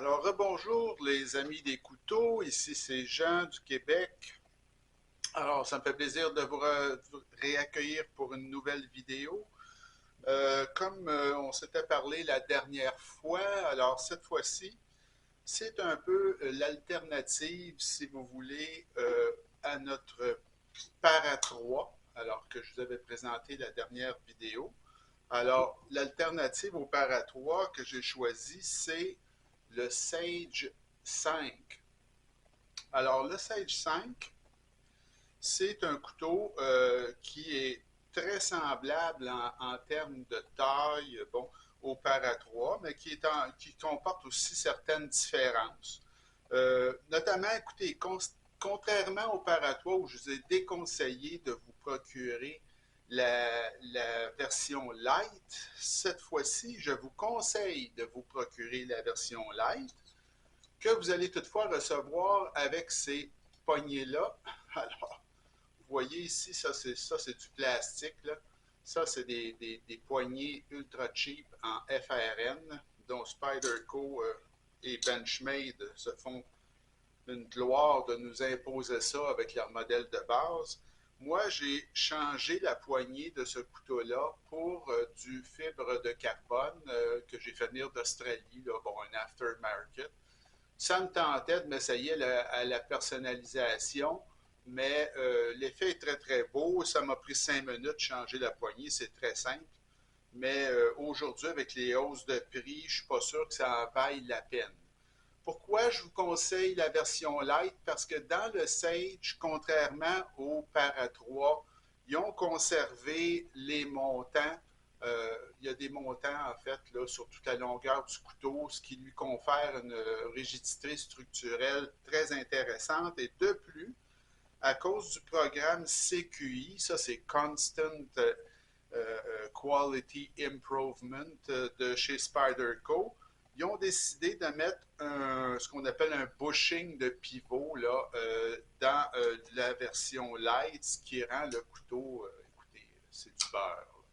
Alors, rebonjour les amis des couteaux, ici c'est Jean du Québec. Alors, ça me fait plaisir de vous réaccueillir pour une nouvelle vidéo. Comme on s'était parlé la dernière fois, alors cette fois-ci, c'est un peu l'alternative, si vous voulez, à notre Para 3, alors que je vous avais présenté la dernière vidéo. Alors, l'alternative au Para 3 que j'ai choisi, c'est le Sage 5. Alors, le Sage 5, c'est un couteau qui est très semblable en termes de taille, bon, au Para 3, mais qui comporte aussi certaines différences. Notamment, écoutez, contrairement au Para 3 où je vous ai déconseillé de vous procurer la version light, cette fois-ci, je vous conseille de vous procurer la version light que vous allez toutefois recevoir avec ces poignées-là. Alors, vous voyez ici, ça c'est du plastique. Là. Ça, c'est des poignées ultra cheap en FRN, dont Spyderco et Benchmade se font une gloire de nous imposer ça avec leur modèle de base. Moi, j'ai changé la poignée de ce couteau-là pour du fibre de carbone que j'ai fait venir d'Australie, là, bon, un aftermarket. Ça me tentait de m'essayer à la personnalisation, mais l'effet est très très beau. Ça m'a pris 5 minutes de changer la poignée, c'est très simple. Mais aujourd'hui, avec les hausses de prix, je ne suis pas sûr que ça en vaille la peine. Pourquoi je vous conseille la version light? Parce que dans le Sage, contrairement au Para 3, ils ont conservé les montants. Il y a des montants, en fait, là, sur toute la longueur du couteau, ce qui lui confère une rigidité structurelle très intéressante. Et de plus, à cause du programme CQI, ça c'est Constant Quality Improvement de chez Spyderco, ils ont décidé de mettre ce qu'on appelle un bushing de pivot là, dans la version light, ce qui rend le couteau, écoutez, c'est du beurre.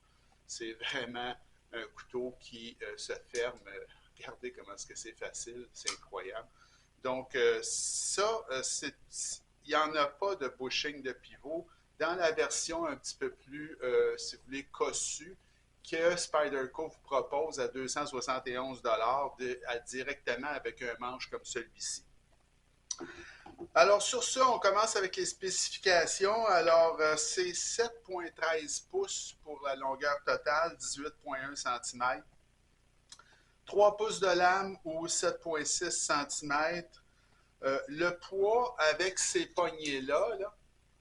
C'est vraiment un couteau qui se ferme. Regardez comment est-ce que c'est facile, c'est incroyable. Donc, ça, il n'y en a pas de bushing de pivot. Dans la version un petit peu plus, si vous voulez, cossue, que Spyderco vous propose à 271 directement avec un manche comme celui-ci. Alors, sur ça, on commence avec les spécifications. Alors, c'est 7,13 pouces pour la longueur totale, 18,1 cm. 3 pouces de lame ou 7,6 cm. Le poids avec ces poignées-là, là,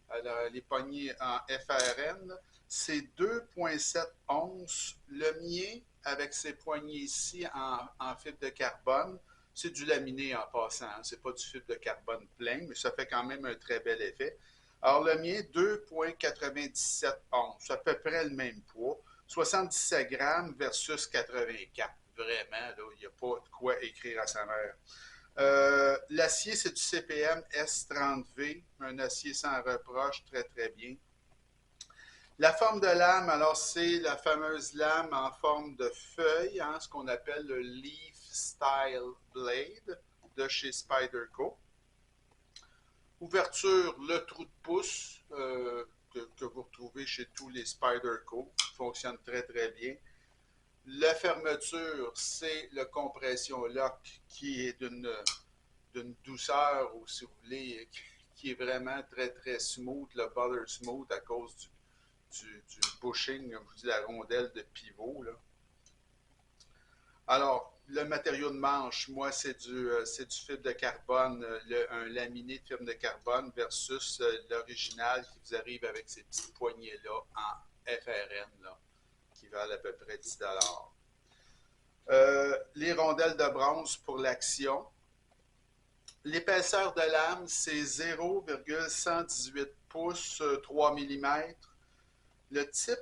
alors, les poignées en FRN, c'est 2,7 onces. Le mien, avec ces poignées ici en fibre de carbone, c'est du laminé en passant. Hein. C'est pas du fibre de carbone plein, mais ça fait quand même un très bel effet. Alors, le mien, 2,97 onces. C'est à peu près le même poids. 77 grammes versus 84. Vraiment, là, il n'y a pas de quoi écrire à sa mère. L'acier, c'est du CPM S30V, un acier sans reproche, très très bien. La forme de lame, alors c'est la fameuse lame en forme de feuille, hein, ce qu'on appelle le Leaf Style Blade de chez Spyderco. Ouverture, le trou de pouce que vous retrouvez chez tous les Spyderco, fonctionne très très bien. La fermeture, c'est le compression lock qui est d'une douceur, ou si vous voulez, qui est vraiment très très smooth, le butter smooth à cause du bushing, comme je vous dis, la rondelle de pivot. Là. Alors, le matériau de manche, moi, c'est du fibre de carbone, un laminé de fibre de carbone versus l'original qui vous arrive avec ces petites poignées-là en FRN, là, qui valent à peu près 10 $. Les rondelles de bronze pour l'action. L'épaisseur de lame, c'est 0,118 pouces, 3 mm. Le type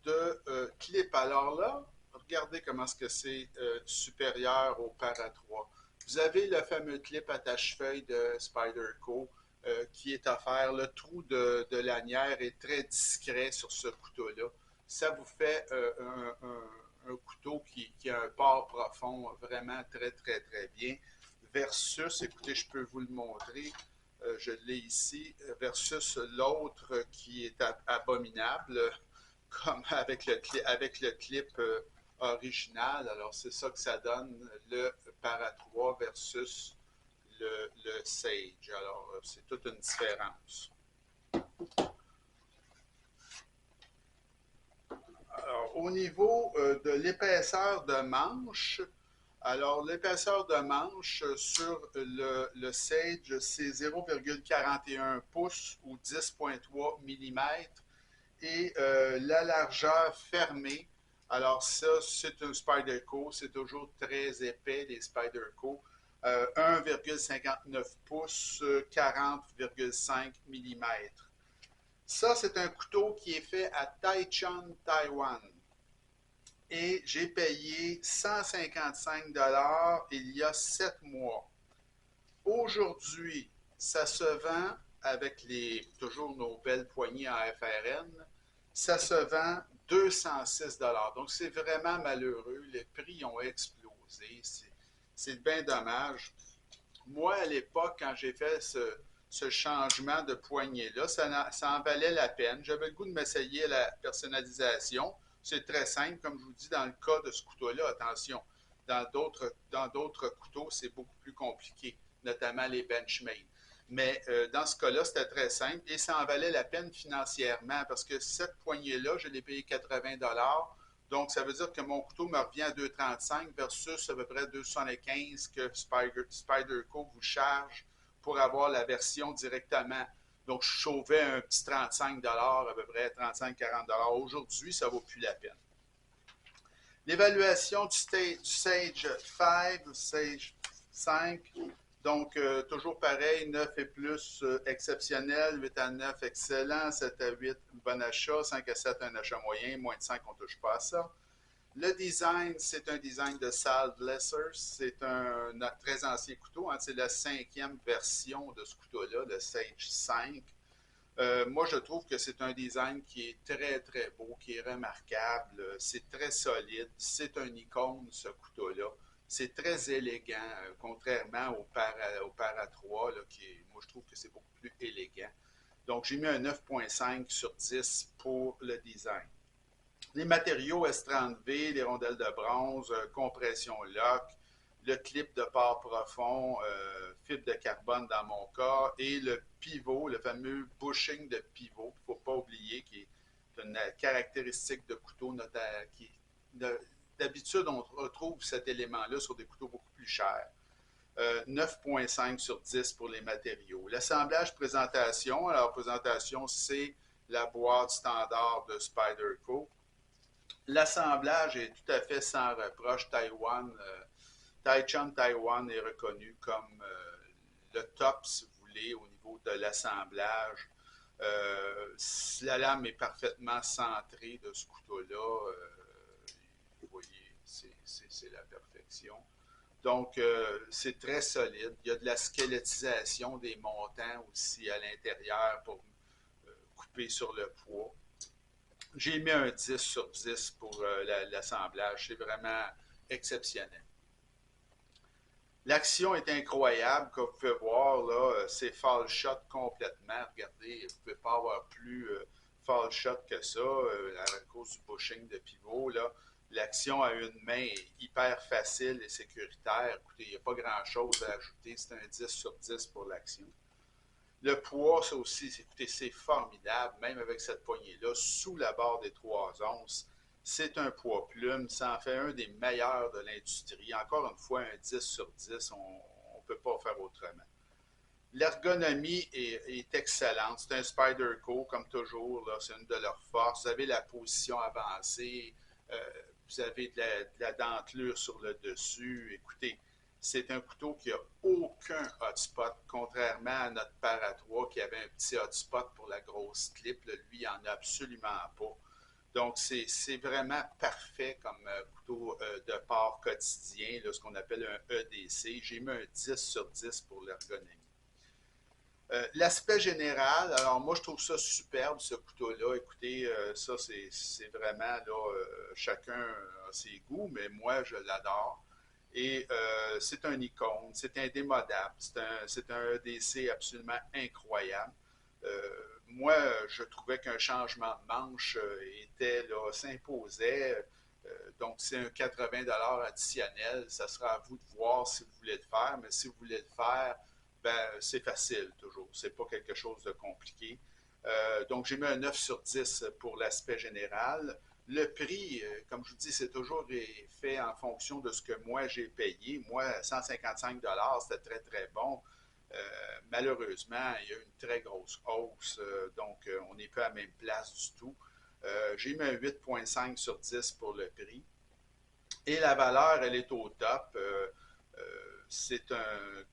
de clip, alors là, regardez comment est-ce que c'est supérieur au Para 3. Vous avez le fameux clip attache-feuille de Spyderco qui est offert. Le trou de lanière est très discret sur ce couteau-là. Ça vous fait un couteau qui a un port profond vraiment très, très, très bien. Versus, écoutez, je peux vous le montrer, je l'ai ici, versus l'autre qui est abominable, comme avec le clip original. Alors, c'est ça que ça donne, le Para 3 versus le Sage. Alors, c'est toute une différence. Alors, au niveau de l'épaisseur de manche, alors l'épaisseur de manche sur le Sage, c'est 0,41 pouces ou 10,3 mm et la largeur fermée. Alors ça, c'est un Spyderco, c'est toujours très épais les Spyderco. 1,59 pouces, 40,5 mm. Ça, c'est un couteau qui est fait à Taichung, Taïwan. Et j'ai payé 155 il y a 7 mois. Aujourd'hui, ça se vend avec toujours nos belles poignées en FRN, ça se vend 206 Donc, c'est vraiment malheureux. Les prix ont explosé. C'est bien dommage. Moi, à l'époque, quand j'ai fait ce changement de poignée-là, ça en valait la peine. J'avais le goût de m'essayer à la personnalisation. C'est très simple, comme je vous dis, dans le cas de ce couteau-là, attention. Dans d'autres couteaux, c'est beaucoup plus compliqué, notamment les Benchmade. Mais dans ce cas-là, c'était très simple et ça en valait la peine financièrement parce que cette poignée-là, je l'ai payé 80 donc, ça veut dire que mon couteau me revient à 2,35 versus à peu près 2,75 que Spyderco vous charge pour avoir la version directement. Donc, je sauvais un petit 35 à peu près 35-40 aujourd'hui, ça ne vaut plus la peine. L'évaluation du Sage 5, Sage 5, donc toujours pareil, 9 et plus exceptionnel, 8 à 9 excellent, 7 à 8 bon achat, 5 à 7 un achat moyen, moins de 5 on ne touche pas à ça. Le design, c'est un design de Sal Blesser, c'est un très ancien couteau, hein, c'est la 5e version de ce couteau-là, le Sage 5. Moi, je trouve que c'est un design qui est très, très beau, qui est remarquable. C'est très solide. C'est un icône, ce couteau-là. C'est très élégant, contrairement au Para 3, là, moi, je trouve que c'est beaucoup plus élégant. Donc, j'ai mis un 9,5 sur 10 pour le design. Les matériaux S30V, les rondelles de bronze, compression lock, le clip de port profond, fibre de carbone dans mon cas, et le pivot, le fameux bushing de pivot, il ne faut pas oublier, qui est une caractéristique de couteau qui, d'habitude, on retrouve cet élément-là sur des couteaux beaucoup plus chers. 9,5 sur 10 pour les matériaux. L'assemblage présentation, alors présentation, c'est la boîte standard de Spyderco. L'assemblage est tout à fait sans reproche. Taichung Taïwan est reconnu comme le top, si vous voulez, au niveau de l'assemblage. La lame est parfaitement centrée de ce couteau-là. Vous voyez, c'est la perfection. Donc, c'est très solide. Il y a de la squelettisation des montants aussi à l'intérieur pour couper sur le poids. J'ai mis un 10 sur 10 pour l'assemblage. C'est vraiment exceptionnel. L'action est incroyable, comme vous pouvez voir, là, c'est fall shot complètement. Regardez, vous ne pouvez pas avoir plus fall shot que ça, à cause du bushing de pivot. L'action à une main est hyper facile et sécuritaire. Écoutez, il n'y a pas grand-chose à ajouter. C'est un 10 sur 10 pour l'action. Le poids, ça aussi, écoutez, c'est formidable, même avec cette poignée-là, sous la barre des 3 onces. C'est un poids plume, ça en fait un des meilleurs de l'industrie. Encore une fois, un 10 sur 10, on ne peut pas faire autrement. L'ergonomie est excellente. C'est un Spyderco, comme toujours, c'est une de leurs forces. Vous avez la position avancée, vous avez de la dentelure sur le dessus. Écoutez, c'est un couteau qui n'a aucun hotspot, contrairement à notre Para 3 qui avait un petit hotspot pour la grosse clip. Lui, il n'en a absolument pas. Donc, c'est vraiment parfait comme couteau de port quotidien, là, ce qu'on appelle un EDC. J'ai mis un 10 sur 10 pour l'ergonomie. L'aspect général, alors moi je trouve ça superbe ce couteau-là. Écoutez, ça c'est vraiment là, chacun a ses goûts, mais moi je l'adore. Et c'est un icône, c'est indémodable, c'est un EDC absolument incroyable. Moi, je trouvais qu'un changement de manche était là, s'imposait. Donc, c'est un 80 $ additionnel. Ça sera à vous de voir si vous voulez le faire, mais si vous voulez le faire, ben, c'est facile toujours. C'est pas quelque chose de compliqué. Donc, j'ai mis un 9 sur 10 pour l'aspect général. Le prix, comme je vous dis, c'est toujours fait en fonction de ce que moi j'ai payé. Moi, 155 c'était très, très bon. Malheureusement, il y a eu une très grosse hausse, donc on n'est pas à la même place du tout. J'ai mis un 8,5 sur 10 pour le prix. Et la valeur, elle est au top. C'est un.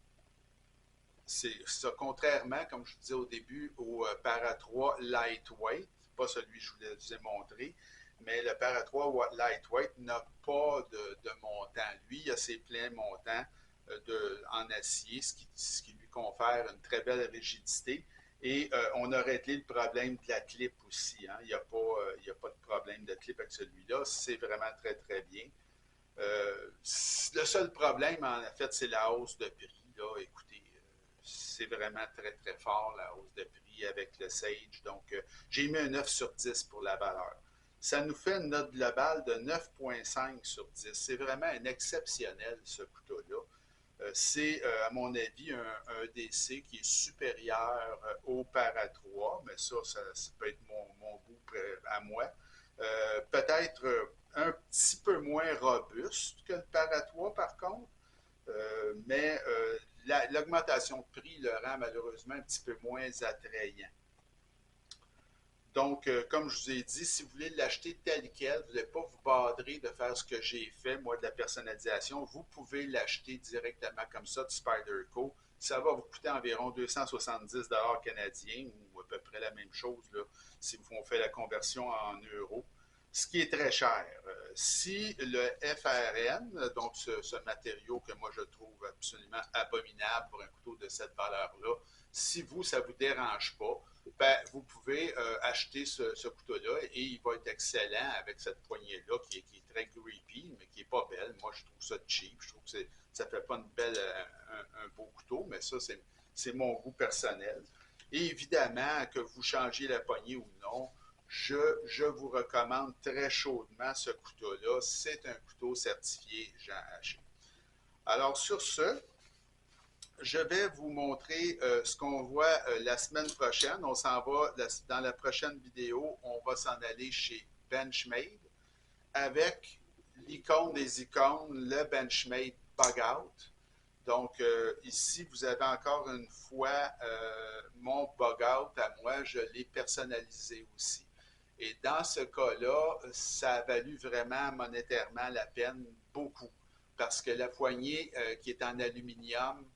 C'est ça, contrairement, comme je vous disais au début, au Para 3 Lightweight, pas celui que je vous ai montré, mais le Para 3 Lightweight n'a pas de montant. Lui, il a ses pleins montants en acier, ce qui lui confère une très belle rigidité. Et on a réglé le problème de la clip aussi. Hein. Il y a pas de problème de clip avec celui-là. C'est vraiment très, très bien. Le seul problème, en fait, c'est la hausse de prix. Là. Écoutez, c'est vraiment très, très fort, la hausse de prix avec le Sage. Donc, j'ai mis un 9 sur 10 pour la valeur. Ça nous fait une note globale de 9,5 sur 10. C'est vraiment un exceptionnel, ce couteau-là. C'est, à mon avis, un DC qui est supérieur au Para 3, mais ça peut être mon goût à moi. Peut-être un petit peu moins robuste que le Para 3, par contre, mais l'augmentation de prix le rend malheureusement un petit peu moins attrayant. Donc, comme je vous ai dit, si vous voulez l'acheter tel quel, vous ne voulez pas vous badrer de faire ce que j'ai fait, moi, de la personnalisation, vous pouvez l'acheter directement comme ça de Spyderco. Ça va vous coûter environ 270 canadiens ou à peu près la même chose là, si on fait la conversion en euros, ce qui est très cher. Si le FRN, donc ce matériau que moi je trouve absolument abominable pour un couteau de cette valeur-là, si vous, ça ne vous dérange pas, ben, vous pouvez acheter ce couteau-là et il va être excellent avec cette poignée-là qui est très grippy, mais qui n'est pas belle. Moi, je trouve ça cheap. Je trouve que ça ne fait pas une belle, un beau couteau, mais ça, c'est mon goût personnel. Et évidemment, que vous changiez la poignée ou non, je vous recommande très chaudement ce couteau-là. C'est un couteau certifié Jean Haché. Alors, sur ce, je vais vous montrer ce qu'on voit la semaine prochaine. On s'en va dans la prochaine vidéo. On va s'en aller chez Benchmade avec l'icône des icônes, le Benchmade Bug Out. Donc, ici, vous avez encore une fois mon Bug Out à moi. Je l'ai personnalisé aussi. Et dans ce cas-là, ça a valu vraiment monétairement la peine beaucoup. Parce que la poignée qui est en aluminium,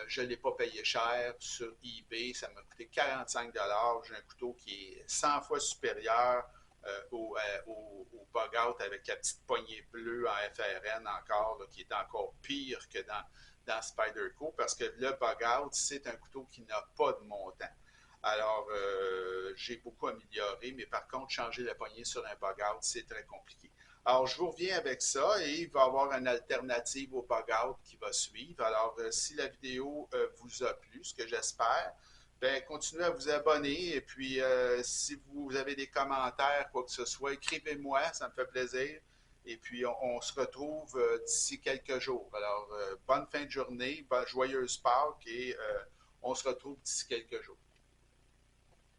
je ne l'ai pas payé cher sur eBay. Ça m'a coûté 45 $. J'ai un couteau qui est 100 fois supérieur au bug out avec la petite poignée bleue en FRN encore, là, qui est encore pire que dans Spyderco parce que le bug out, c'est un couteau qui n'a pas de montant. Alors, j'ai beaucoup amélioré, mais par contre, changer la poignée sur un bug out, c'est très compliqué. Alors, je vous reviens avec ça et il va y avoir une alternative au bug out qui va suivre. Alors, si la vidéo vous a plu, ce que j'espère, ben, continuez à vous abonner et puis si vous avez des commentaires, quoi que ce soit, écrivez-moi, ça me fait plaisir. Et puis, on se retrouve d'ici quelques jours. Alors, bonne fin de journée, joyeuse Pâques et on se retrouve d'ici quelques jours.